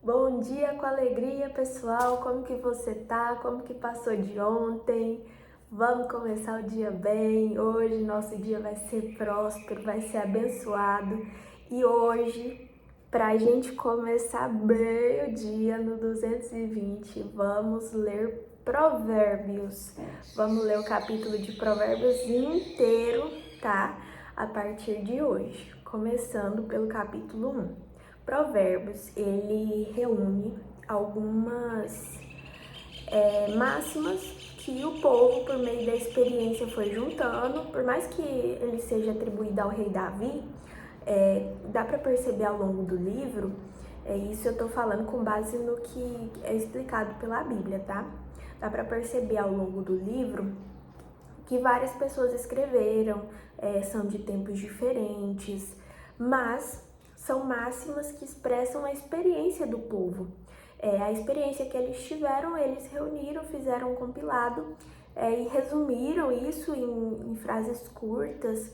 Bom dia com alegria, pessoal. Como que você tá? Como que passou de ontem? Vamos começar o dia bem. Hoje nosso dia vai ser próspero, vai ser abençoado. E hoje, pra gente começar bem o dia no 220, vamos ler Provérbios. Vamos ler o capítulo de Provérbios inteiro, tá? A partir de hoje, começando pelo capítulo 1. Provérbios, ele reúne algumas máximas que o povo, por meio da experiência, foi juntando. Por mais que ele seja atribuído ao rei Davi, dá para perceber ao longo do livro, isso eu tô falando com base no que é explicado pela Bíblia, tá? Dá para perceber ao longo do livro que várias pessoas escreveram, são de tempos diferentes, mas são máximas que expressam a experiência do povo. A experiência que eles tiveram, eles reuniram, fizeram um compilado e resumiram isso em frases curtas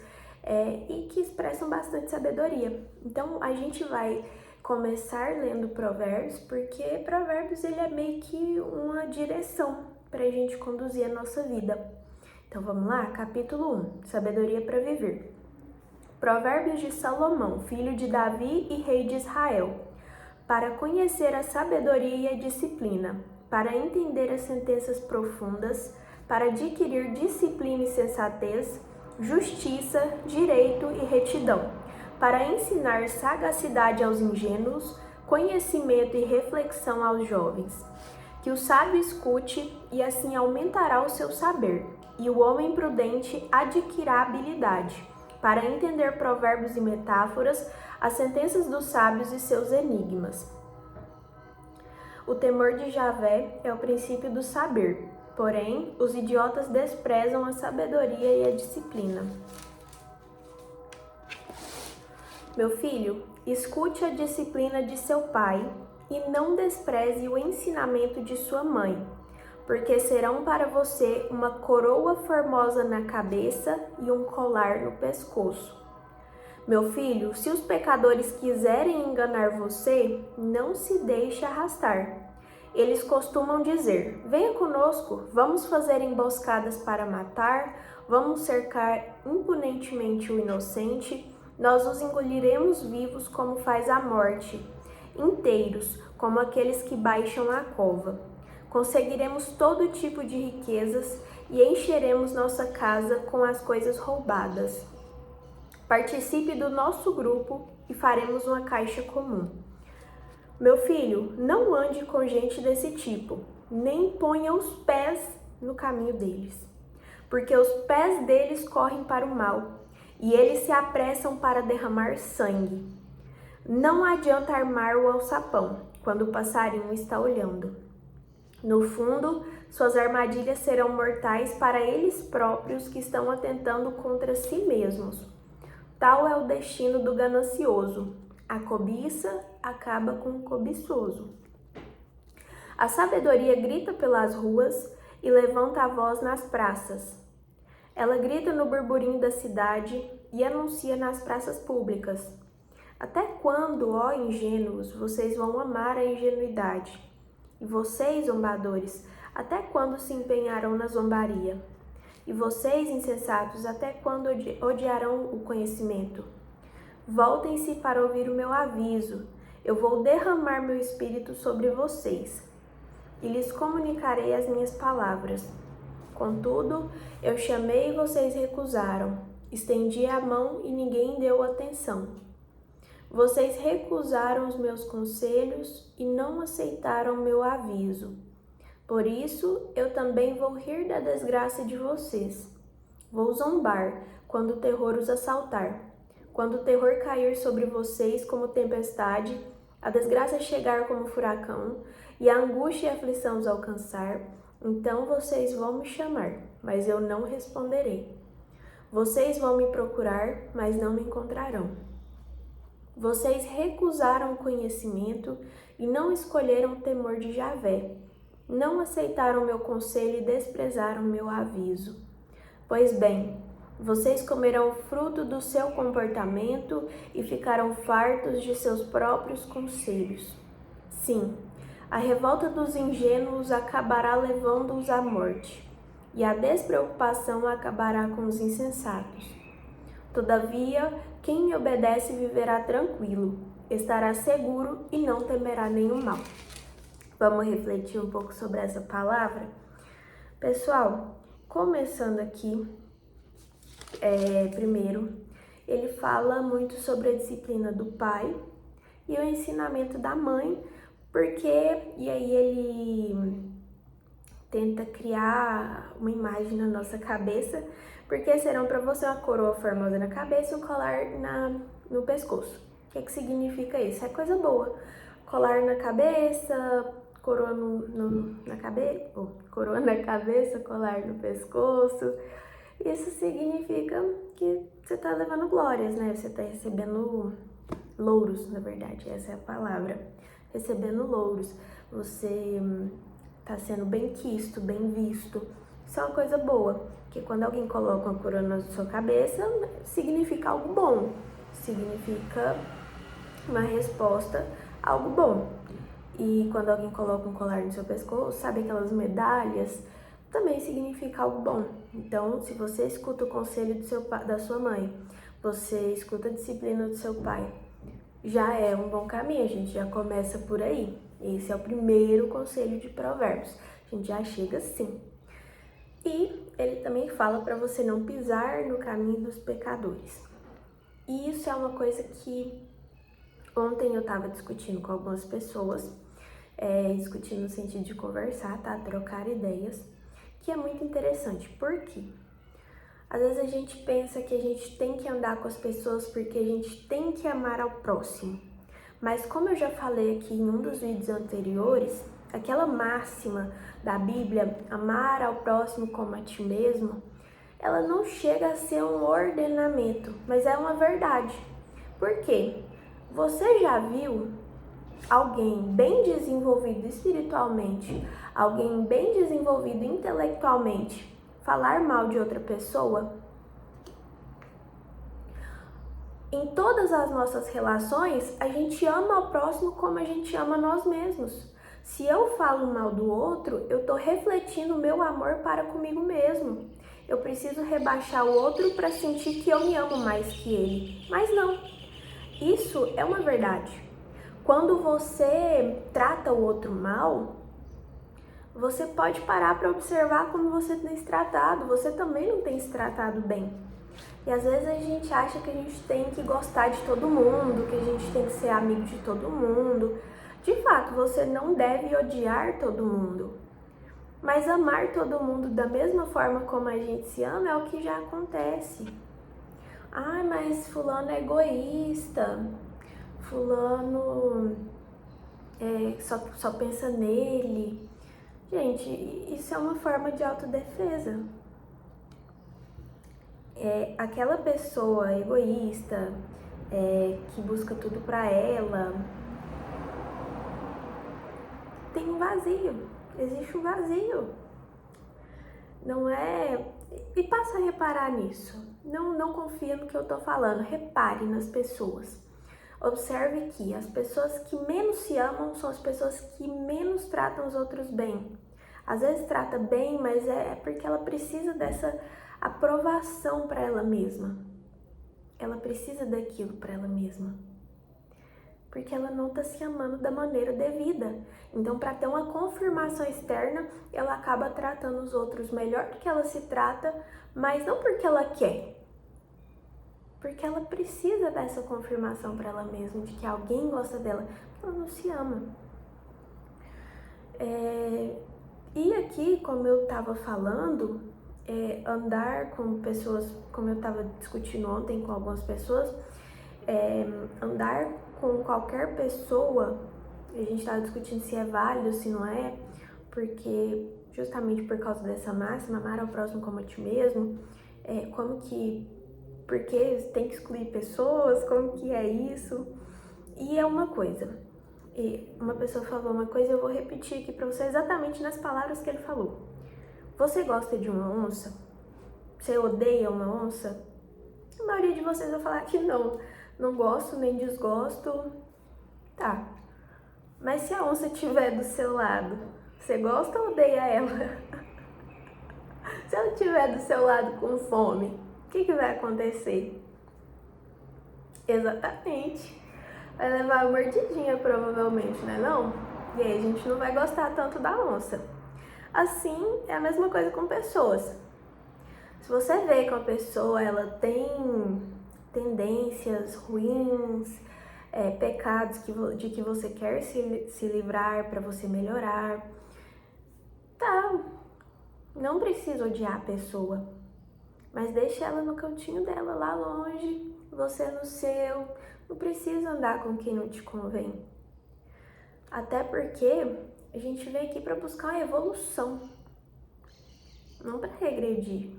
e que expressam bastante sabedoria. Então, a gente vai começar lendo Provérbios, porque Provérbios ele é meio que uma direção para a gente conduzir a nossa vida. Então vamos lá? Capítulo 1, Sabedoria para Viver. Provérbios de Salomão, filho de Davi e rei de Israel, para conhecer a sabedoria e a disciplina, para entender as sentenças profundas, para adquirir disciplina e sensatez, justiça, direito e retidão, para ensinar sagacidade aos ingênuos, conhecimento e reflexão aos jovens. Que o sábio escute e assim aumentará o seu saber, e o homem prudente adquirirá habilidade, para entender provérbios e metáforas, as sentenças dos sábios e seus enigmas. O temor de Javé é o princípio do saber, porém, os idiotas desprezam a sabedoria e a disciplina. Meu filho, escute a disciplina de seu pai e não despreze o ensinamento de sua mãe, porque serão para você uma coroa formosa na cabeça e um colar no pescoço. Meu filho, se os pecadores quiserem enganar você, não se deixe arrastar. Eles costumam dizer: venha conosco, vamos fazer emboscadas para matar, vamos cercar impunemente o inocente, nós os engoliremos vivos como faz a morte, inteiros como aqueles que baixam a cova. Conseguiremos todo tipo de riquezas e encheremos nossa casa com as coisas roubadas. Participe do nosso grupo e faremos uma caixa comum. Meu filho, não ande com gente desse tipo, nem ponha os pés no caminho deles, porque os pés deles correm para o mal e eles se apressam para derramar sangue. Não adianta armar o alçapão quando o passarinho está olhando. No fundo, suas armadilhas serão mortais para eles próprios que estão atentando contra si mesmos. Tal é o destino do ganancioso. A cobiça acaba com o cobiçoso. A sabedoria grita pelas ruas e levanta a voz nas praças. Ela grita no burburinho da cidade e anuncia nas praças públicas. Até quando, ó ingênuos, vocês vão amar a ingenuidade? E vocês, zombadores, até quando se empenharão na zombaria? E vocês, insensatos, até quando odiarão o conhecimento? Voltem-se para ouvir o meu aviso. Eu vou derramar meu espírito sobre vocês e lhes comunicarei as minhas palavras. Contudo, eu chamei e vocês recusaram. Estendi a mão e ninguém deu atenção. Vocês recusaram os meus conselhos e não aceitaram meu aviso. Por isso, eu também vou rir da desgraça de vocês. Vou zombar quando o terror os assaltar. Quando o terror cair sobre vocês como tempestade, a desgraça chegar como furacão e a angústia e a aflição os alcançar, então vocês vão me chamar, mas eu não responderei. Vocês vão me procurar, mas não me encontrarão. Vocês recusaram o conhecimento e não escolheram o temor de Javé. Não aceitaram meu conselho e desprezaram meu aviso. Pois bem, vocês comerão o fruto do seu comportamento e ficarão fartos de seus próprios conselhos. Sim, a revolta dos ingênuos acabará levando-os à morte, e a despreocupação acabará com os insensatos. Todavia, quem me obedece viverá tranquilo, estará seguro e não temerá nenhum mal. Vamos refletir um pouco sobre essa palavra? Pessoal, começando aqui, primeiro, ele fala muito sobre a disciplina do pai e o ensinamento da mãe, e aí ele tenta criar uma imagem na nossa cabeça, porque serão para você uma coroa formosa na cabeça e um colar no pescoço. O que significa isso? É coisa boa. Colar na cabeça, coroa na cabeça, coroa na cabeça, colar no pescoço. Isso significa que você está levando glórias, né? Você está recebendo louros, na verdade, essa é a palavra. Recebendo louros. Você tá sendo bem quisto, bem visto. Isso é uma coisa boa, porque quando alguém coloca uma coroa na sua cabeça, significa algo bom, significa uma resposta a algo bom. E quando alguém coloca um colar no seu pescoço, sabe aquelas medalhas, também significa algo bom. Então, se você escuta o conselho da sua mãe, você escuta a disciplina do seu pai, já é um bom caminho, a gente já começa por aí. Esse é o primeiro conselho de Provérbios. A gente já chega assim. E ele também fala para você não pisar no caminho dos pecadores. E isso é uma coisa que ontem eu estava discutindo com algumas pessoas, discutindo no sentido de conversar, tá? Trocar ideias, que é muito interessante. Por quê? Às vezes a gente pensa que a gente tem que andar com as pessoas porque a gente tem que amar ao próximo. Mas como eu já falei aqui em um dos vídeos anteriores, aquela máxima da Bíblia, amar ao próximo como a ti mesmo, ela não chega a ser um ordenamento, mas é uma verdade. Por quê? Você já viu alguém bem desenvolvido espiritualmente, alguém bem desenvolvido intelectualmente, falar mal de outra pessoa? Em todas as nossas relações, a gente ama o próximo como a gente ama nós mesmos. Se eu falo mal do outro, eu estou refletindo o meu amor para comigo mesmo. Eu preciso rebaixar o outro para sentir que eu me amo mais que ele. Mas não, isso é uma verdade. Quando você trata o outro mal, você pode parar para observar como você tem se tratado. Você também não tem se tratado bem. E às vezes a gente acha que a gente tem que gostar de todo mundo, que a gente tem que ser amigo de todo mundo. De fato, você não deve odiar todo mundo. Mas amar todo mundo da mesma forma como a gente se ama é o que já acontece. Ah, mas fulano é egoísta. Fulano só pensa nele. Gente, isso é uma forma de autodefesa. Aquela pessoa egoísta, que busca tudo pra ela, tem um vazio, existe um vazio. Não é... E passa a reparar nisso. Não confia no que eu tô falando, repare nas pessoas. Observe que as pessoas que menos se amam são as pessoas que menos tratam os outros bem. Às vezes trata bem, mas é porque ela precisa dessa aprovação para ela mesma. Ela precisa daquilo para ela mesma. Porque ela não está se amando da maneira devida. Então, para ter uma confirmação externa, ela acaba tratando os outros melhor do que ela se trata, mas não porque ela quer. Porque ela precisa dessa confirmação para ela mesma, de que alguém gosta dela. Ela não se ama. E aqui, como eu estava falando, andar com pessoas, como eu estava discutindo ontem com algumas pessoas, andar com qualquer pessoa, a gente estava discutindo se é válido, se não é, porque justamente por causa dessa máxima, amar ao próximo como a ti mesmo, porque tem que excluir pessoas, como que é isso? E é uma coisa, uma pessoa falou uma coisa, eu vou repetir aqui para você exatamente nas palavras que ele falou. Você gosta de uma onça? Você odeia uma onça? A maioria de vocês vai falar que não gosto nem desgosto. Tá, Mas se a onça estiver do seu lado, você gosta ou odeia ela? Se ela estiver do seu lado com fome, o que vai acontecer? Exatamente. Vai levar uma mordidinha provavelmente, né não? E aí a gente não vai gostar tanto da onça. Assim, é a mesma coisa com pessoas. Se você vê que uma pessoa ela tem tendências ruins, pecados de que você quer se livrar para você melhorar, tá, não precisa odiar a pessoa, mas deixe ela no cantinho dela, lá longe, você no seu, não precisa andar com quem não te convém. Até porque a gente veio aqui para buscar uma evolução, não para regredir.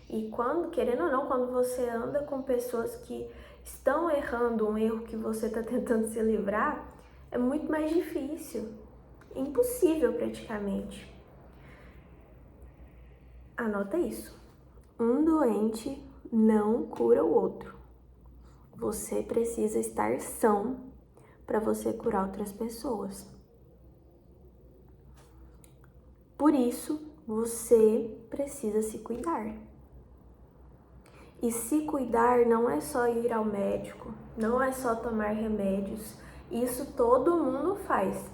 E quando, querendo ou não, quando você anda com pessoas que estão errando um erro que você está tentando se livrar, é muito mais difícil, impossível praticamente. Anota isso. Um doente não cura o outro. Você precisa estar são para você curar outras pessoas. Por isso, você precisa se cuidar. E se cuidar não é só ir ao médico, não é só tomar remédios. Isso todo mundo faz.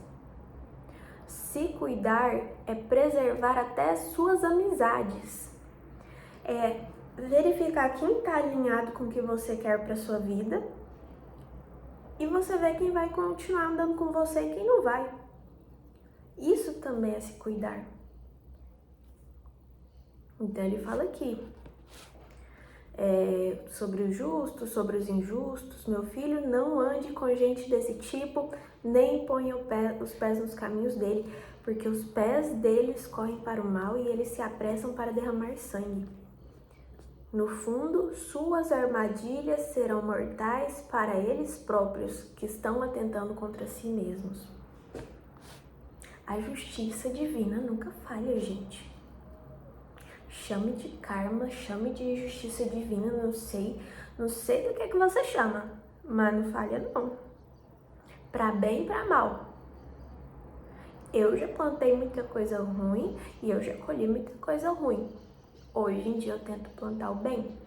Se cuidar é preservar até as suas amizades. É verificar quem está alinhado com o que você quer para sua vida. E você vê quem vai continuar andando com você e quem não vai. Isso também é se cuidar. Então ele fala aqui. Sobre os justos, sobre os injustos, meu filho, não ande com gente desse tipo, nem ponha os pés nos caminhos dele, porque os pés deles correm para o mal e eles se apressam para derramar sangue. No fundo, suas armadilhas serão mortais para eles próprios, que estão atentando contra si mesmos. A justiça divina nunca falha, gente. Chame de karma, chame de justiça divina, não sei do que você chama, mas não falha não. Pra bem e pra mal. Eu já plantei muita coisa ruim e eu já colhi muita coisa ruim. Hoje em dia eu tento plantar o bem,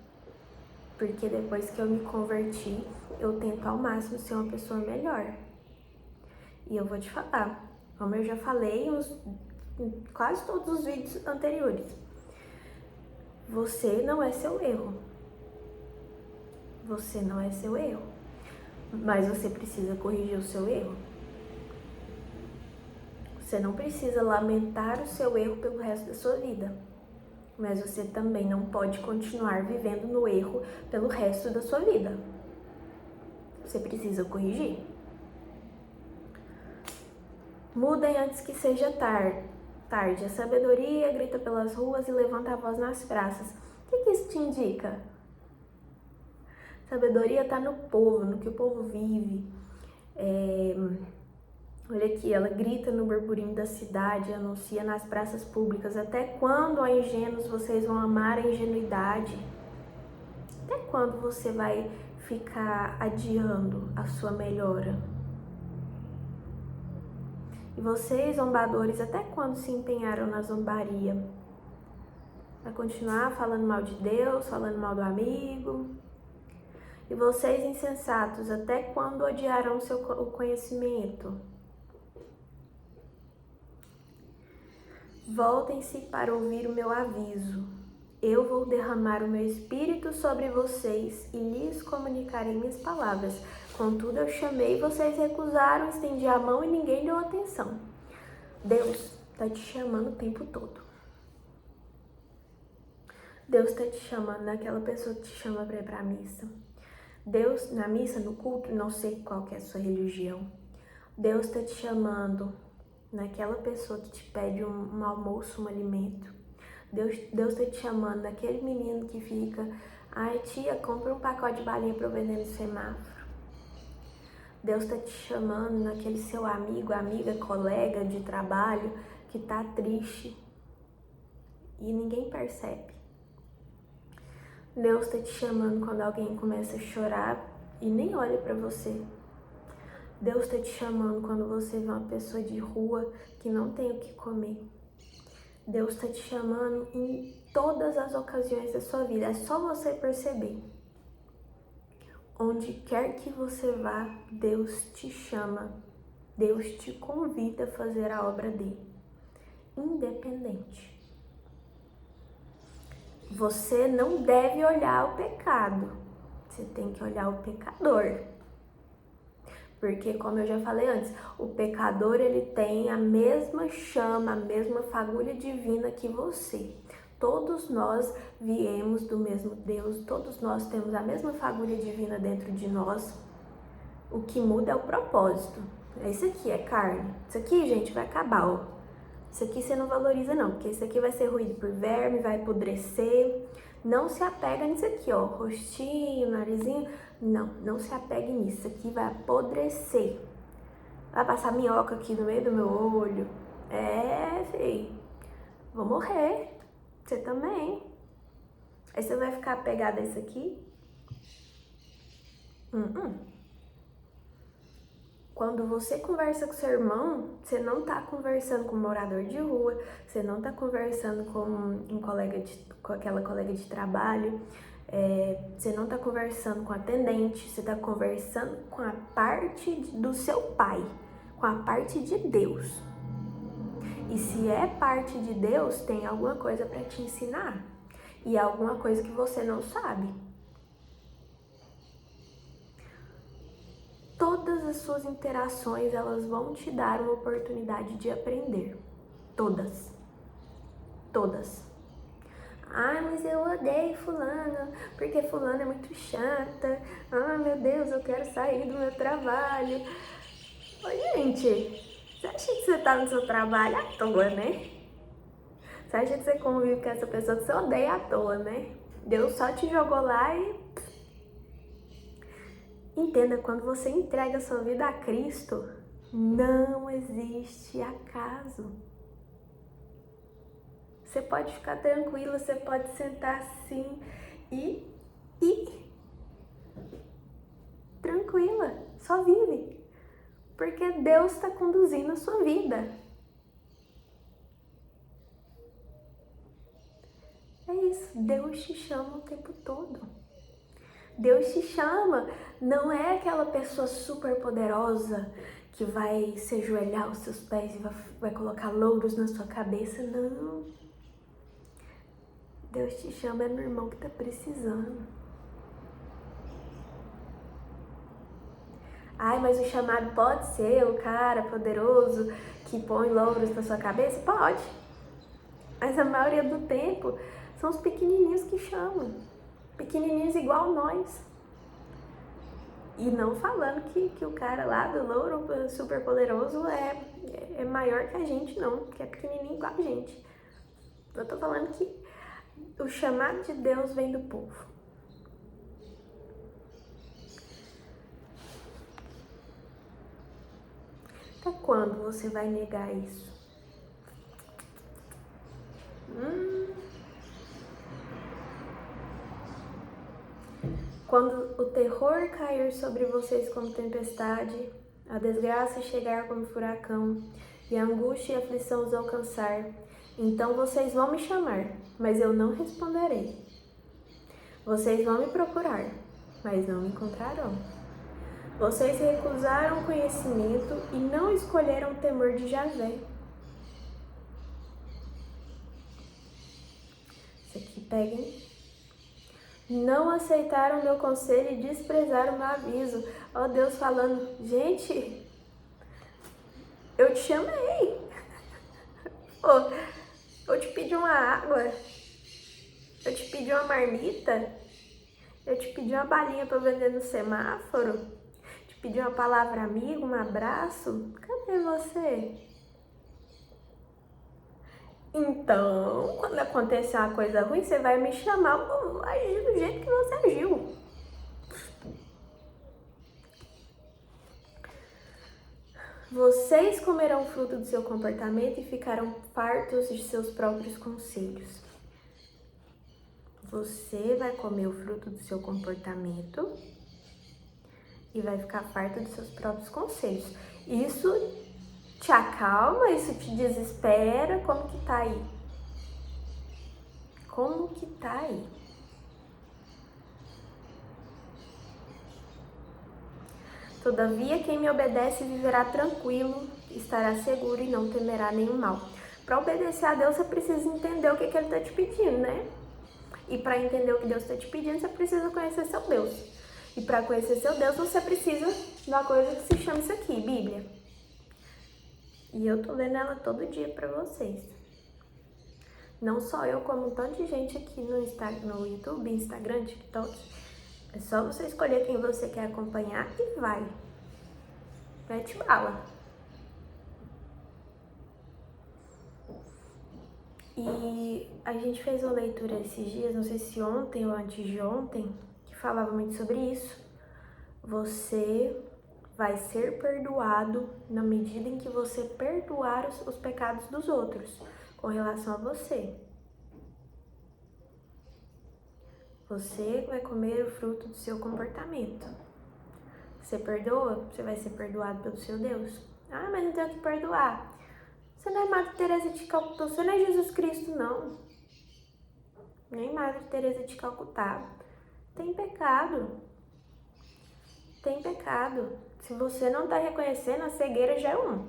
porque depois que eu me converti, eu tento ao máximo ser uma pessoa melhor. E eu vou te falar, como eu já falei em quase todos os vídeos anteriores, você não é seu erro. Você não é seu erro. Mas você precisa corrigir o seu erro. Você não precisa lamentar o seu erro pelo resto da sua vida. Mas você também não pode continuar vivendo no erro pelo resto da sua vida. Você precisa corrigir. Mudem antes que seja tarde. A sabedoria grita pelas ruas e levanta a voz nas praças. O que isso te indica? Sabedoria está no povo, no que o povo vive. Olha aqui, ela grita no burburinho da cidade, anuncia nas praças públicas. Até quando, ó ingênuos, vocês vão amar a ingenuidade? Até quando você vai ficar adiando a sua melhora? E vocês, zombadores, até quando se empenharam na zombaria? Vai continuar falando mal de Deus, falando mal do amigo? E vocês, insensatos, até quando odiarão o conhecimento? Voltem-se para ouvir o meu aviso. Eu vou derramar o meu espírito sobre vocês e lhes comunicarei minhas palavras. Contudo, eu chamei e vocês recusaram, estendi a mão e ninguém deu atenção. Deus está te chamando o tempo todo. Deus está te chamando naquela pessoa que te chama para ir para a missa. Deus, na missa, no culto, não sei qual que é a sua religião. Deus está te chamando naquela pessoa que te pede um almoço, um alimento. Deus está te chamando naquele menino que fica, ai tia, compra um pacote de balinha para eu vender no semáforo. Deus está te chamando naquele seu amigo, amiga, colega de trabalho que está triste e ninguém percebe. Deus está te chamando quando alguém começa a chorar e nem olha para você. Deus está te chamando quando você vê uma pessoa de rua que não tem o que comer. Deus está te chamando em todas as ocasiões da sua vida. É só você perceber. Onde quer que você vá, Deus te chama. Deus te convida a fazer a obra dele. Independente. Você não deve olhar o pecado. Você tem que olhar o pecador. Porque, como eu já falei antes, o pecador, ele tem a mesma chama, a mesma fagulha divina que você. Todos nós viemos do mesmo Deus, todos nós temos a mesma fagulha divina dentro de nós. O que muda é o propósito. Isso aqui é carne. Isso aqui, gente, vai acabar, ó. Isso aqui você não valoriza não, porque isso aqui vai ser ruído por verme, vai apodrecer. Não se apega nisso aqui, ó, rostinho, narizinho. Não se apegue nisso, isso aqui vai apodrecer. Vai passar minhoca aqui no meio do meu olho. Filho, vou morrer. Você também. Aí você vai ficar apegado a isso aqui? Quando você conversa com seu irmão, você não tá conversando com um morador de rua, você não tá conversando com com aquela colega de trabalho, você não tá conversando com a atendente, você tá conversando com a parte do seu pai, com a parte de Deus. E se é parte de Deus, tem alguma coisa para te ensinar e alguma coisa que você não sabe. Todas as suas interações, elas vão te dar uma oportunidade de aprender. Todas. Todas. Ai, mas eu odeio fulana, porque fulana é muito chata. Ai, meu Deus, eu quero sair do meu trabalho. Ô, gente, você acha que você tá no seu trabalho à toa, né? Você acha que você convive com essa pessoa que você odeia à toa, né? Deus só te jogou lá e... Entenda, quando você entrega a sua vida a Cristo, não existe acaso. Você pode ficar tranquila, você pode sentar assim e tranquila, só vive. Porque Deus está conduzindo a sua vida. É isso, Deus te chama o tempo todo. Deus te chama, não é aquela pessoa super poderosa que vai se ajoelhar aos seus pés e vai colocar louros na sua cabeça, não. Deus te chama, é meu irmão que tá precisando. Ai, mas o chamado pode ser o cara poderoso que põe louros na sua cabeça? Pode. Mas a maioria do tempo são os pequenininhos que chamam. Pequenininhos igual nós. E não falando que o cara lá do louro super poderoso é maior que a gente, não. Que é pequenininho igual a gente. Eu tô falando que o chamado de Deus vem do povo. Até quando você vai negar isso? Quando o terror cair sobre vocês como tempestade, a desgraça chegar como furacão, e a angústia e a aflição os alcançar, então vocês vão me chamar, mas eu não responderei. Vocês vão me procurar, mas não me encontrarão. Vocês recusaram o conhecimento e não escolheram o temor de Javé. Isso aqui, peguem. Não aceitaram meu conselho e desprezaram meu aviso. Ó, Deus falando, gente, eu te chamei. Eu te pedi uma água. Eu te pedi uma marmita. Eu te pedi uma balinha para vender no semáforo. Te pedi uma palavra amiga, um abraço. Cadê você? Então, quando acontecer uma coisa ruim, você vai me chamar, eu vou agir do jeito que você agiu. Vocês comerão fruto do seu comportamento e ficarão fartos de seus próprios conselhos. Você vai comer o fruto do seu comportamento e vai ficar farta dos seus próprios conselhos. Isso te acalma, isso te desespera. Como que tá aí? Como que tá aí? Todavia, quem me obedece viverá tranquilo, estará seguro e não temerá nenhum mal. Para obedecer a Deus, você precisa entender o que Ele está te pedindo, né? E para entender o que Deus está te pedindo, você precisa conhecer seu Deus. E para conhecer seu Deus, você precisa de uma coisa que se chama isso aqui, Bíblia. E eu tô lendo ela todo dia para vocês. Não só eu, como um tanto de gente aqui no YouTube, Instagram, TikTok. É só você escolher quem você quer acompanhar e vai. Mete bala. E a gente fez uma leitura esses dias, não sei se ontem ou antes de ontem, que falava muito sobre isso. Você vai ser perdoado na medida em que você perdoar os pecados dos outros com relação a você. Você vai comer o fruto do seu comportamento. Você perdoa, você vai ser perdoado pelo seu Deus. Ah, mas não tenho que perdoar. Você não é Madre Teresa de Calcutá, você não é Jesus Cristo, não. Nem Madre Teresa de Calcutá. Tem pecado. Tem pecado. Se você não está reconhecendo, a cegueira já é um.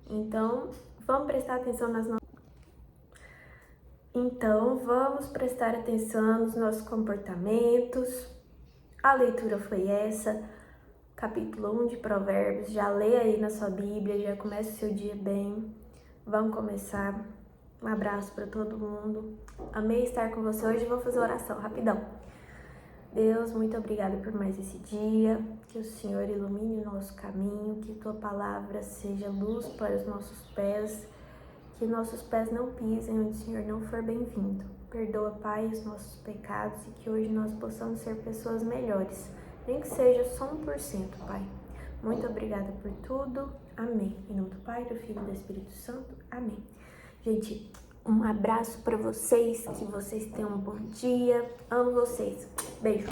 Então, vamos prestar atenção nas nossas... Então, vamos prestar atenção nos nossos comportamentos. A leitura foi essa, capítulo 1 de Provérbios. Já leia aí na sua Bíblia, já começa o seu dia bem. Vamos começar. Um abraço para todo mundo. Amei estar com você hoje. Vou fazer oração rapidão. Deus, muito obrigada por mais esse dia. Que o Senhor ilumine o nosso caminho, que tua palavra seja luz para os nossos pés, que nossos pés não pisem onde o Senhor não for bem-vindo. Perdoa, Pai, os nossos pecados e que hoje nós possamos ser pessoas melhores, nem que seja só 1%, Pai. Muito obrigada por tudo. Amém. Em nome do Pai, do Filho e do Espírito Santo. Amém. Gente, um abraço para vocês, que vocês tenham um bom dia. Amo vocês. Beijo.